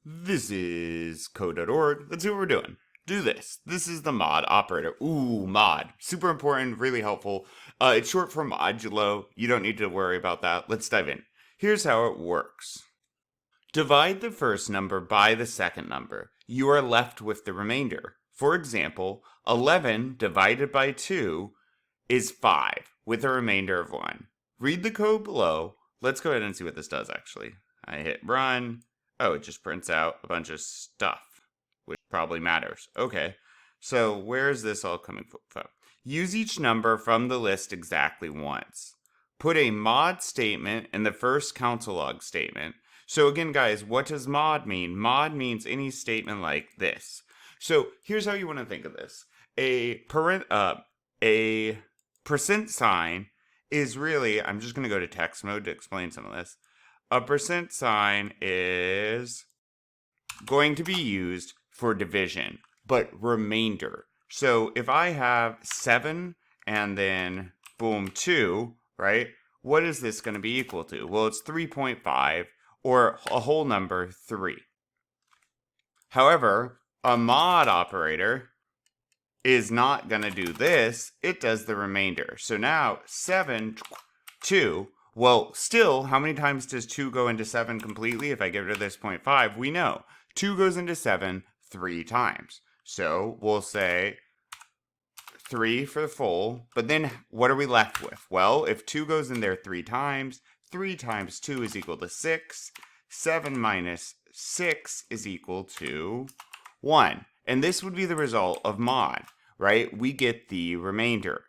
This is code.org. Let's see what we're doing. Do this. This is the mod operator. Ooh, mod. Super important, really helpful. It's short for modulo. You don't need to worry about that. Let's dive in. Here's how it works. Divide the first number by the second number. You are left with the remainder. For example, 11 divided by 2 is 5, with a remainder of 1. Read the code below. Let's go ahead and see what this does, actually. I hit run. Oh, it just prints out a bunch of stuff, which probably matters. Okay, so where is this all coming from? Use each number from the list exactly once. Put a mod statement in the first console log statement. So again, guys, what does mod mean? Mod means any statement like this. So here's how you want to think of this. A percent sign is really, I'm just going to go to text mode to explain some of this. A percent sign is going to be used for division, but remainder. So if I have 7 and then boom 2, right? What is this going to be equal to? Well, it's 3.5 or a whole number 3. However, a mod operator is not going to do this. It does the remainder. So now 7, 2. Well, still, how many times does 2 go into 7 completely? If I get rid of this 0.5, we know 2 goes into 7 3 times. So we'll say 3 for the full, but then what are we left with? Well, if 2 goes in there 3 times 2 is equal to 6. 7 minus 6 is equal to 1. And this would be the result of mod, right? We get the remainder.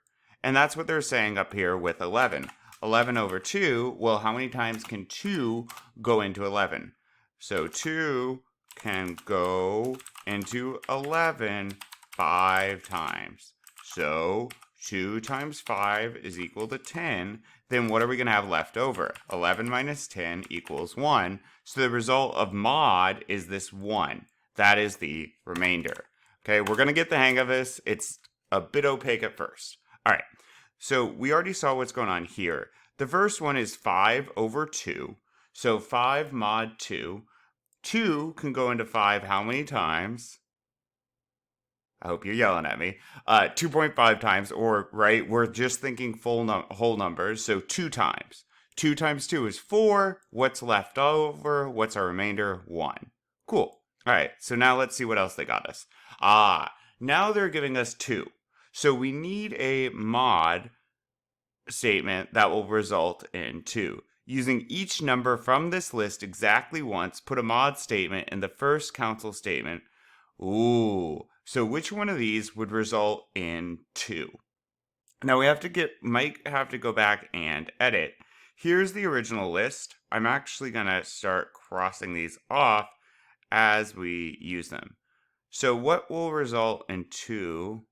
And that's what they're saying up here with 11. 11 over 2, well, how many times can 2 go into 11? So 2 can go into 11 5 times. So 2 times 5 is equal to 10. Then what are we going to have left over? 11 minus 10 equals 1. So the result of mod is this 1. That is the remainder. Okay, we're going to get the hang of this. It's a bit opaque at first. All right, so we already saw what's going on here. The first one is 5 over 2. So 5 mod 2. 2 can go into 5 how many times? I hope you're yelling at me. 2.5 times, or, right, we're just thinking whole numbers, so 2 times. 2 times 2 is 4. What's left over? What's our remainder? 1. Cool. All right, so now let's see what else they got us. Now they're giving us 2. So we need a mod statement that will result in 2. Using each number from this list exactly once, put a mod statement in the first console statement. Ooh, so which one of these would result in 2? Now we might have to go back and edit. Here's the original list. I'm actually going to start crossing these off as we use them. So what will result in 2?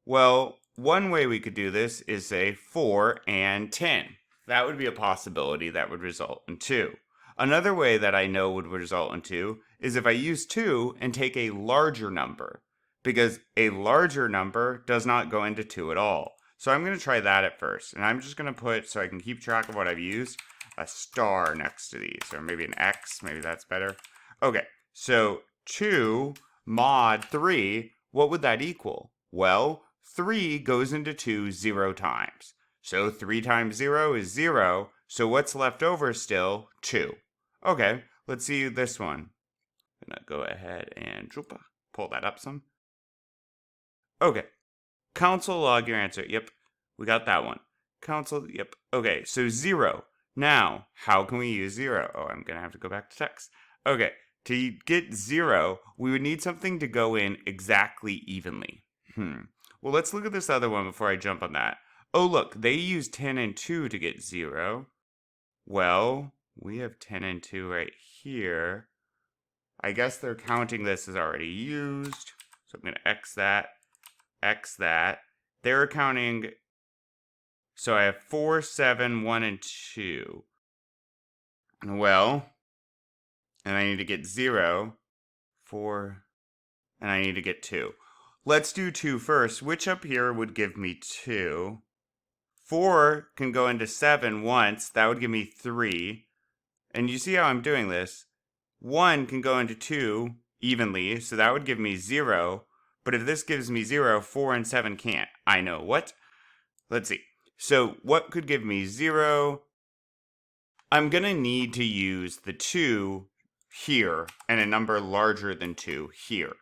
Well, one way we could do this is say 4 and 10. That would be a possibility that would result in 2. Another way that I know would result in 2 is if I use 2 and take a larger number, because a larger number does not go into 2 at all. So I'm going to try that at first, and I'm just going to put, so I can keep track of what I've used, a star next to these, or maybe an X, maybe that's better. Okay, so 2 mod 3, what would that equal? Well, 3 goes into 2 0 times. So 3 times 0 is 0, so what's left over still? 2. Okay, let's see this one. I'm going to go ahead and pull that up some. Okay, console log your answer. Yep, we got that one. Console, yep. Okay, so 0. Now, how can we use 0? Oh, I'm going to have to go back to text. Okay, to get 0, we would need something to go in exactly evenly. Well, let's look at this other one before I jump on that. Oh, look, they use 10 and 2 to get 0. Well, we have 10 and 2 right here. I guess they're counting this as already used. So I'm going to X that. They're counting. So I have 4, 7, 1, and 2. Well, and I need to get 0, 4, and I need to get 2. Let's do 2 first, which up here would give me 2. 4 can go into 7 once. That would give me 3. And you see how I'm doing this? 1 can go into 2 evenly, so that would give me 0. But if this gives me 0, 4 and 7 can't. I know what. Let's see. So what could give me 0? I'm going to need to use the 2 here and a number larger than 2 here.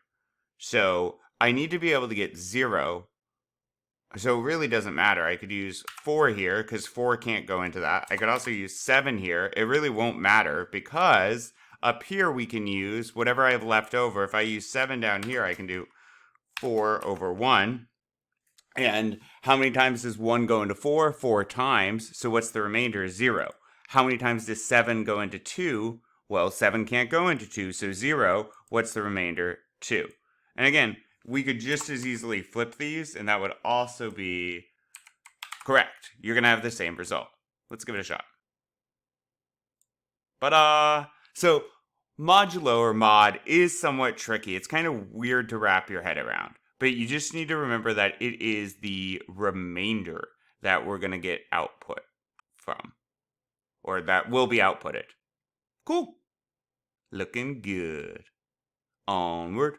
So I need to be able to get 0. So it really doesn't matter. I could use 4 here because 4 can't go into that. I could also use 7 here. It really won't matter because up here we can use whatever I have left over. If I use 7 down here, I can do 4 over 1. And how many times does 1 go into 4? 4 times. So what's the remainder? 0. How many times does 7 go into 2? Well, 7 can't go into 2, so 0. What's the remainder? 2. And again, we could just as easily flip these, and that would also be correct. You're going to have the same result. Let's give it a shot. Ta-da! So modulo or mod is somewhat tricky. It's kind of weird to wrap your head around. But you just need to remember that it is the remainder that we're going to get output from. Or that will be outputted. Cool. Looking good. Onward.